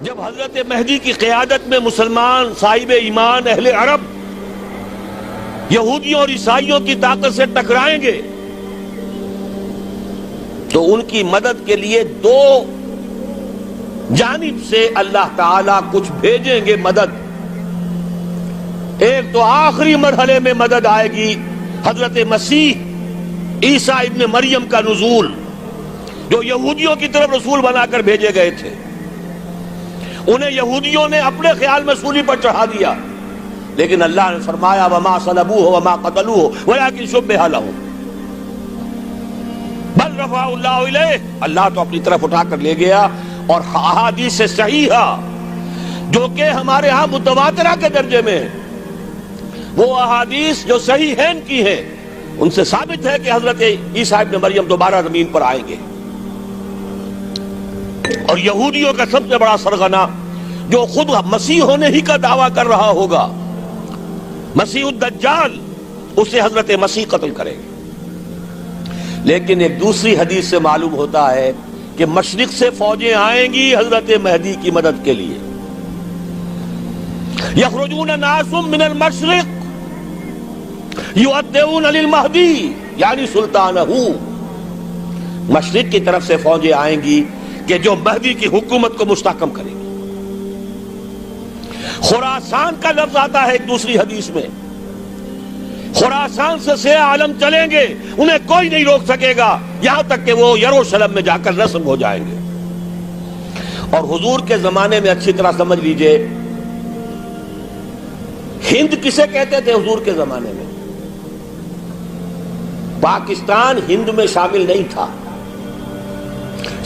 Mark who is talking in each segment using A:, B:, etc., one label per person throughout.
A: جب حضرت مہدی کی قیادت میں مسلمان صاحب ایمان اہل عرب یہودیوں اور عیسائیوں کی طاقت سے ٹکرائیں گے تو ان کی مدد کے لیے دو جانب سے اللہ تعالیٰ کچھ بھیجیں گے مدد. ایک تو آخری مرحلے میں مدد آئے گی حضرت مسیح عیسیٰ ابن مریم کا نزول، جو یہودیوں کی طرف رسول بنا کر بھیجے گئے تھے. انہیں یہودیوں نے اپنے خیال میں سولی پر چڑھا دیا، لیکن اللہ نے فرمایا وما صلبوہ وما قتلوہ ولکن شبہ لہم بل رفعہ اللہ الیہ. اللہ تو اپنی طرف اٹھا کر لے گیا. اور احادیث صحیحہ جو کہ ہمارے ہاں متواترہ کے درجے میں، وہ احادیث جو صحیحین کی ہیں، ان سے ثابت ہے کہ حضرت عیسیٰ ابن مریم دوبارہ زمین پر آئیں گے. اور یہودیوں کا سب سے بڑا سرغنہ جو خود مسیح ہونے ہی کا دعویٰ کر رہا ہوگا، مسیح الدجال، اسے حضرت مسیح قتل کریں گے. لیکن ایک دوسری حدیث سے معلوم ہوتا ہے کہ مشرق سے فوجیں آئیں گی حضرت مہدی کی مدد کے لیے. یخرجون ناس من المشرق یؤدون للمہدی یعنی سلطانہ. مشرق کی طرف سے فوجیں آئیں گی کہ جو مہدی کی حکومت کو مستحکم کریں گی. خراسان کا لفظ آتا ہے ایک دوسری حدیث میں. خراسان سے سیاہ عالم چلیں گے، انہیں کوئی نہیں روک سکے گا یہاں تک کہ وہ یروشلم میں جا کر نصب ہو جائیں گے. اور حضور کے زمانے میں اچھی طرح سمجھ لیجئے، ہند کسے کہتے تھے حضور کے زمانے میں؟ پاکستان ہند میں شامل نہیں تھا.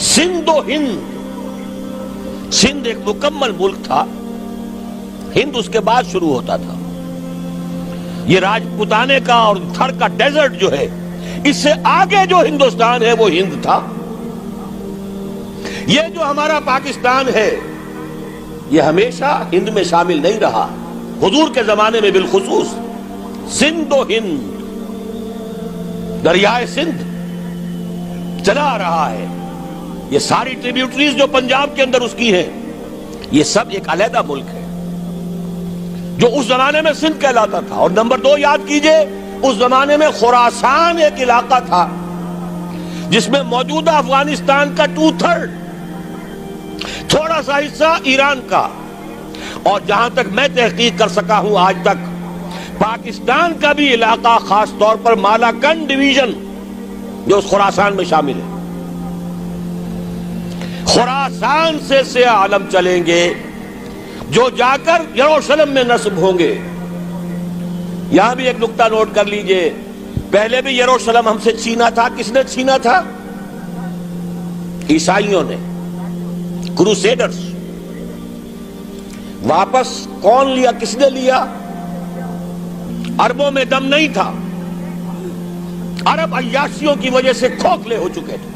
A: سندھ و ہند، سندھ ایک مکمل ملک تھا، ہند اس کے بعد شروع ہوتا تھا. یہ راجپوتانے کا اور تھر کا ڈیزرٹ جو ہے، اس سے آگے جو ہندوستان ہے وہ ہند تھا. یہ جو ہمارا پاکستان ہے یہ ہمیشہ ہند میں شامل نہیں رہا. حضور کے زمانے میں بالخصوص سندھ و ہند، دریائے سندھ چلا آ رہا ہے. یہ ساری ٹریبیوٹریز جو پنجاب کے اندر اس کی ہیں، یہ سب ایک علیحدہ ملک ہے جو اس زمانے میں سندھ کہلاتا تھا. اور نمبر 2 یاد کیجئے، اس زمانے میں خراسان ایک علاقہ تھا جس میں موجودہ افغانستان کا 2/3، تھوڑا سا حصہ ایران کا، اور جہاں تک میں تحقیق کر سکا ہوں آج تک پاکستان کا بھی علاقہ، خاص طور پر مالاکنڈ ڈویژن جو اس خراسان میں شامل ہے. خراسان سے سیاہ عالم چلیں گے جو جا کر یروشلم میں نصب ہوں گے. یہاں بھی ایک نقطہ نوٹ کر لیجئے، پہلے بھی یروشلم ہم سے چھینا تھا. کس نے چھینا تھا؟ عیسائیوں نے، کروسیڈرز. واپس کون لیا؟ کس نے لیا؟ عربوں میں دم نہیں تھا، عرب عیاشیوں کی وجہ سے کھوکھلے ہو چکے تھے.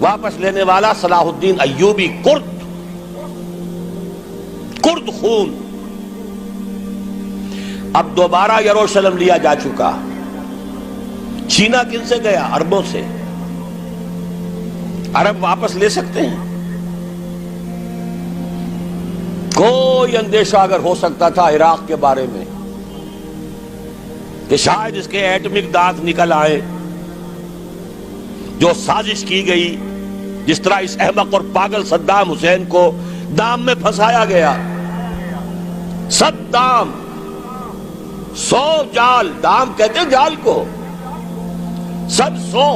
A: واپس لینے والا صلاح الدین ایوبی، کرد خون. اب دوبارہ یروشلم لیا جا چکا. چھینا کن سے گیا؟ عربوں سے. عرب واپس لے سکتے ہیں؟ کوئی اندیشہ اگر ہو سکتا تھا عراق کے بارے میں کہ شاید اس کے ایٹمک دانت نکل آئے، جو سازش کی گئی، جس طرح اس احمق اور پاگل صدام حسین کو دام میں پھنسایا گیا. صدام 100 جال، دام کہتے ہیں جال کو، 100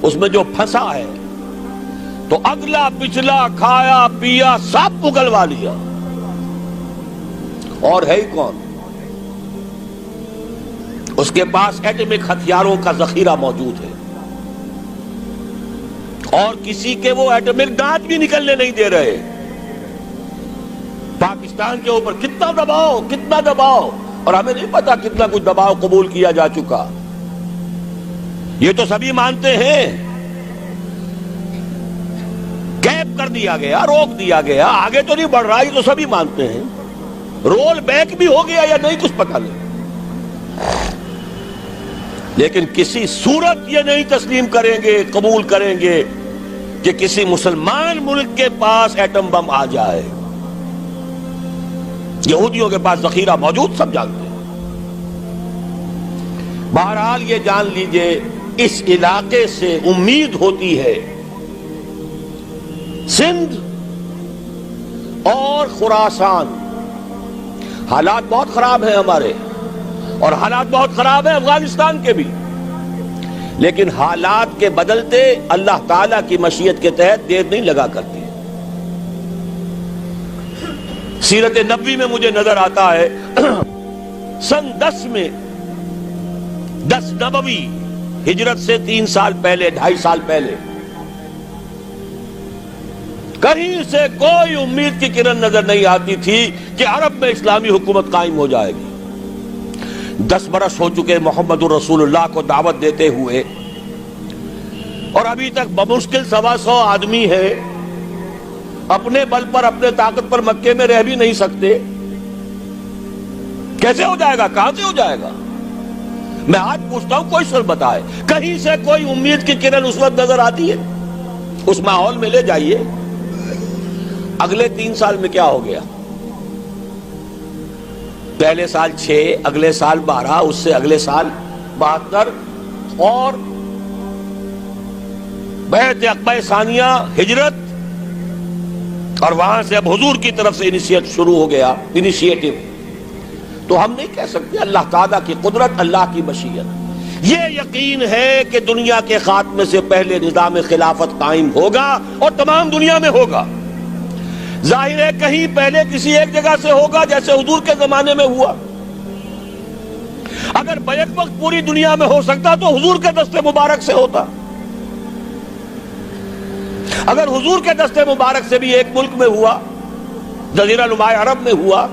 A: اس میں جو پھنسا ہے تو اگلا پچھلا کھایا پیا سب اگلوا لیا. اور ہے ہی کون؟ اس کے پاس ایٹمک ہتھیاروں کا ذخیرہ موجود ہے، اور کسی کے وہ ایٹمک دانت بھی نکلنے نہیں دے رہے. پاکستان کے اوپر کتنا دباؤ، اور ہمیں نہیں پتا کتنا کچھ دباؤ قبول کیا جا چکا. یہ تو سبھی مانتے ہیں. کیپ کر دیا گیا، روک دیا گیا، آگے تو نہیں بڑھ رہا، یہ تو سبھی مانتے ہیں. رول بیک بھی ہو گیا یا نہیں کچھ پتہ نہیں. لیکن کسی صورت یہ نہیں تسلیم کریں گے، قبول کریں گے کہ کسی مسلمان ملک کے پاس ایٹم بم آ جائے. یہودیوں کے پاس ذخیرہ موجود، سب جانتے ہیں. بہرحال یہ جان لیجئے اس علاقے سے امید ہوتی ہے سندھ اور خراسان. حالات بہت خراب ہیں ہمارے، اور حالات بہت خراب ہیں افغانستان کے بھی، لیکن حالات کے بدلتے اللہ تعالیٰ کی مشیت کے تحت دیر نہیں لگا کرتی. سیرت نبوی میں مجھے نظر آتا ہے سن 10 میں 10 نبوی ہجرت سے 3 سال پہلے 2.5 سال پہلے کہیں سے کوئی امید کی کرن نظر نہیں آتی تھی کہ عرب میں اسلامی حکومت قائم ہو جائے گی. 10 برس ہو چکے محمد الرسول اللہ کو دعوت دیتے ہوئے، اور ابھی تک بمشکل 125 آدمی ہے. اپنے بل پر اپنے طاقت پر مکے میں رہ بھی نہیں سکتے. کیسے ہو جائے گا؟ کہاں سے ہو جائے گا؟ میں آج پوچھتا ہوں، کوئی سر بتائے کہیں سے کوئی امید کی کرن اس وقت نظر آتی ہے؟ اس ماحول میں لے جائیے. اگلے 3 سال میں کیا ہو گیا؟ پہلے سال 6، اگلے سال 12، اس سے اگلے سال 72، اور بیعت عقبہ ثانیہ ہجرت، اور وہاں سے اب حضور کی طرف سے انیشیٹ شروع ہو گیا، انیشیٹو. تو ہم نہیں کہہ سکتے اللہ تعالیٰ کی قدرت، اللہ کی مشیت. یہ یقین ہے کہ دنیا کے خاتمے سے پہلے نظام خلافت قائم ہوگا، اور تمام دنیا میں ہوگا. ظاہر ہے کہیں پہلے کسی ایک جگہ سے ہوگا، جیسے حضور کے زمانے میں ہوا. اگر بیک وقت پوری دنیا میں ہو سکتا تو حضور کے دست مبارک سے ہوتا. اگر حضور کے دست مبارک سے بھی ایک ملک میں ہوا، جزیرہ نما عرب میں ہوا،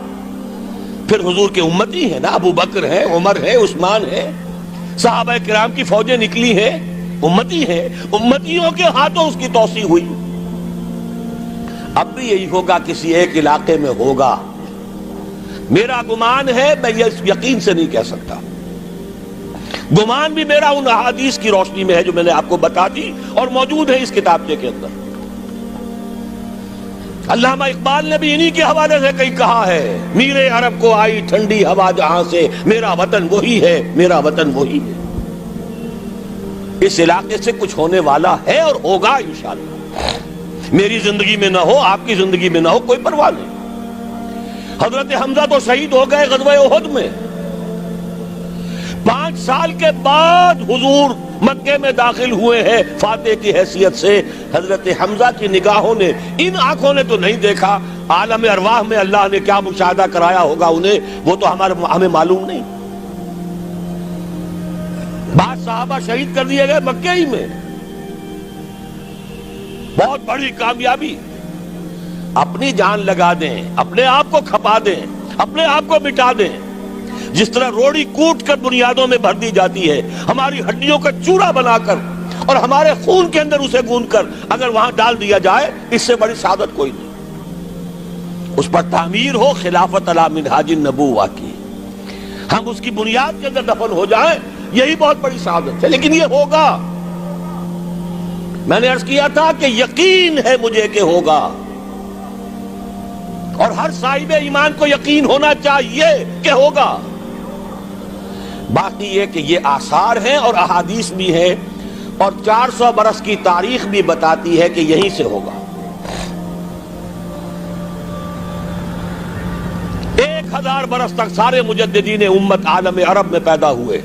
A: پھر حضور کے امتی ہیں نا، ابو بکر ہے، عمر ہے، عثمان ہے، صحابہ کرام کی فوجیں نکلی ہیں، امتی ہیں. امتیوں کے ہاتھوں اس کی توسیع ہوئی. اب بھی یہی ہوگا، کسی ایک علاقے میں ہوگا. میرا گمان ہے، میں یہ یقین سے نہیں کہہ سکتا. گمان بھی میرا ان احادیث کی روشنی میں ہے جو میں نے آپ کو بتا دی اور موجود ہے اس کتابچے کے اندر. علامہ اقبال نے بھی انہی کے حوالے سے کئی کہا ہے، میرے عرب کو آئی ٹھنڈی ہوا جہاں سے، میرا وطن وہی ہے، میرا وطن وہی ہے. اس علاقے سے کچھ ہونے والا ہے اور ہوگا انشاءاللہ. میری زندگی میں نہ ہو، آپ کی زندگی میں نہ ہو، کوئی پرواہ نہیں. حضرت حمزہ تو شہید ہو گئے غزوہ احد میں. 5 سال کے بعد حضور مکے میں داخل ہوئے ہیں فاتح کی حیثیت سے. حضرت حمزہ کی نگاہوں نے، ان آنکھوں نے تو نہیں دیکھا، عالم ارواح میں اللہ نے کیا مشاہدہ کرایا ہوگا انہیں، وہ تو ہمیں معلوم نہیں. بعض صحابہ شہید کر دیے گئے مکے ہی میں. بہت بڑی کامیابی. اپنی جان لگا دیں، اپنے آپ کو کھپا دیں، اپنے آپ کو مٹا دیں. جس طرح روڑی کوٹ کر بنیادوں میں بھر دی جاتی ہے، ہماری ہڈیوں کا چورا بنا کر اور ہمارے خون کے اندر اسے گوندھ کر اگر وہاں ڈال دیا جائے، اس سے بڑی سعادت کوئی نہیں. اس پر تعمیر ہو خلافت علی منہاج النبوہ کی، ہم اس کی بنیاد کے اندر دفن ہو جائیں، یہی بہت بڑی سعادت ہے. لیکن یہ ہوگا. میں نے عرض کیا تھا کہ یقین ہے مجھے کہ ہوگا، اور ہر صاحب ایمان کو یقین ہونا چاہیے کہ ہوگا. باقی یہ کہ یہ آثار ہیں اور احادیث بھی ہیں، اور 400 برس کی تاریخ بھی بتاتی ہے کہ یہیں سے ہوگا. 1000 برس تک سارے مجددین امت عالم عرب میں پیدا ہوئے.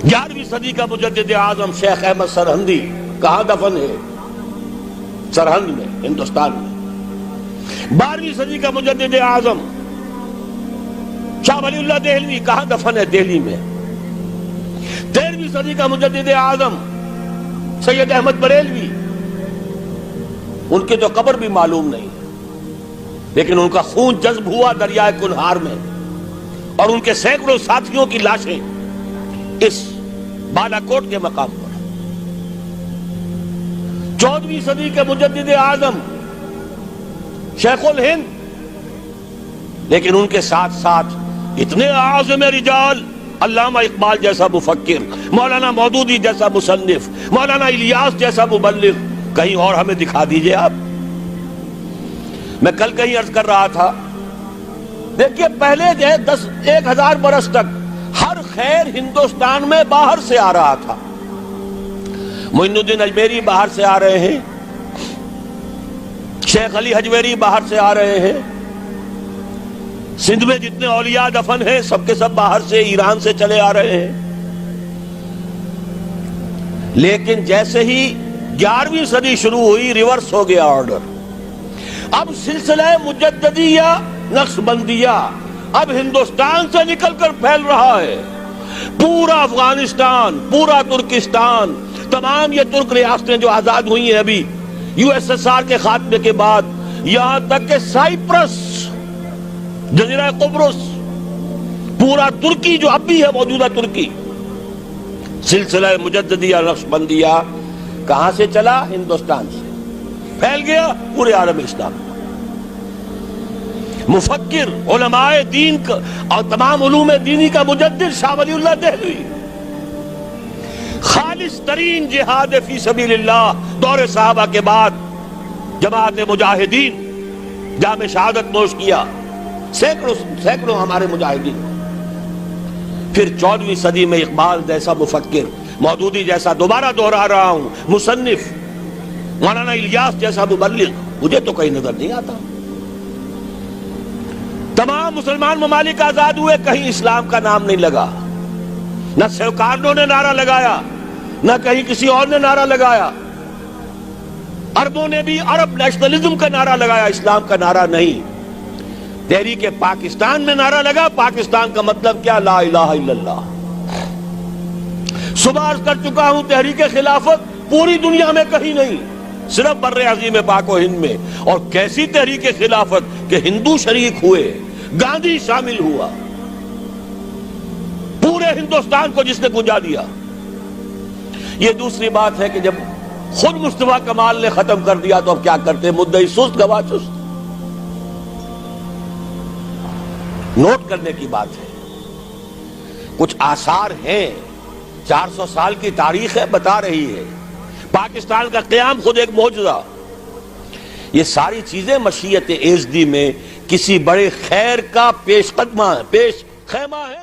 A: 11ویں صدی کا مجدد اعظم شیخ احمد سرہندی کہاں دفن ہے؟ سرہند میں، ہندوستان میں. 12ویں صدی کا مجدد اعظم شاہ ولی اللہ دہلوی کہاں دفن ہے؟ دہلی میں. 13ویں صدی کا مجدد اعظم سید احمد بریلوی، ان کی تو قبر بھی معلوم نہیں، لیکن ان کا خون جذب ہوا دریائے کنہار میں، اور ان کے سینکڑوں ساتھیوں کی لاشیں اس بالا کوٹ کے مقام پر. 14ویں صدی کے مجدد اعظم شیخ الہند، لیکن ان کے ساتھ ساتھ اتنے اعظم رجال علامہ اقبال جیسا مفکر، مولانا مودودی جیسا مصنف، مولانا الیاس جیسا مبلغ کہیں اور ہمیں دکھا دیجئے آپ۔ میں کل کہیں عرض کر رہا تھا، دیکھیے پہلے جو ہے 1000 برس تک ہر خیر ہندوستان میں باہر سے آ رہا تھا۔ معین الدین اجمیری باہر سے آ رہے ہیں، شیخ علی حجویری باہر سے آ رہے ہیں، سندھ میں جتنے اولیاء دفن ہیں سب کے سب باہر سے، ایران سے چلے آ رہے ہیں۔ لیکن جیسے ہی 11ویں صدی شروع ہوئی، ریورس ہو گیا آرڈر۔ اب سلسلہ مجددیہ نقشبندیہ اب ہندوستان سے نکل کر پھیل رہا ہے، پورا افغانستان، پورا ترکستان، تمام یہ ترک ریاستیں جو آزاد ہوئی ہیں ابھی USSR کے خاتمے کے بعد، یہاں تک کہ سائپرس، جزیرہ قبرص، پورا ترکی جو اب بھی ہے موجودہ ترکی، سلسلہ مجددیہ نقشبندیہ کہاں سے چلا؟ ہندوستان سے پھیل گیا پورے عالم اسلام۔ مفکر، علماء دین اور تمام علوم دینی کا مجدد شاہ ولی اللہ دہلوی، خالص ترین جہاد فی سبیل اللہ دور صحابہ کے بعد جماعت مجاہدین جام شہادت نوش کیا، سینکڑوں ہمارے مجاہدین۔ پھر 14ویں صدی میں اقبال جیسا مفکر، مودودی جیسا، دوبارہ دوہرا رہا ہوں، مصنف، مولانا الیاس جیسا مبلغ مجھے تو کہیں نظر نہیں آتا۔ تمام مسلمان ممالک آزاد ہوئے، کہیں اسلام کا نام نہیں لگا، نہ سیوکارنوں نے نعرہ لگایا، نہ کہیں کسی اور نے نعرہ لگایا۔ عربوں نے بھی عرب نیشنلزم کا نعرہ لگایا، اسلام کا نعرہ نہیں۔ تحریک پاکستان میں نعرہ لگا، پاکستان کا مطلب کیا؟ لا الہ الا اللہ۔ صبح عرض کر چکا ہوں، تحریک خلافت پوری دنیا میں کہیں نہیں، صرف بر عظیم پاک و ہند میں۔ اور کیسی تحریک خلافت کہ ہندو شریک ہوئے، گاندھی شامل ہوا، پورے ہندوستان کو جس نے گنجا دیا۔ یہ دوسری بات ہے کہ جب خود مصطفیٰ کمال نے ختم کر دیا تو اب کیا کرتے؟ مدعی سست گواہ چست۔ نوٹ کرنے کی بات ہے، کچھ آثار ہیں، 400 سال کی تاریخ ہے، بتا رہی ہے پاکستان کا قیام خود ایک معجزہ۔ یہ ساری چیزیں مشیت ایزدی میں کسی بڑے خیر کا پیش خیمہ ہے۔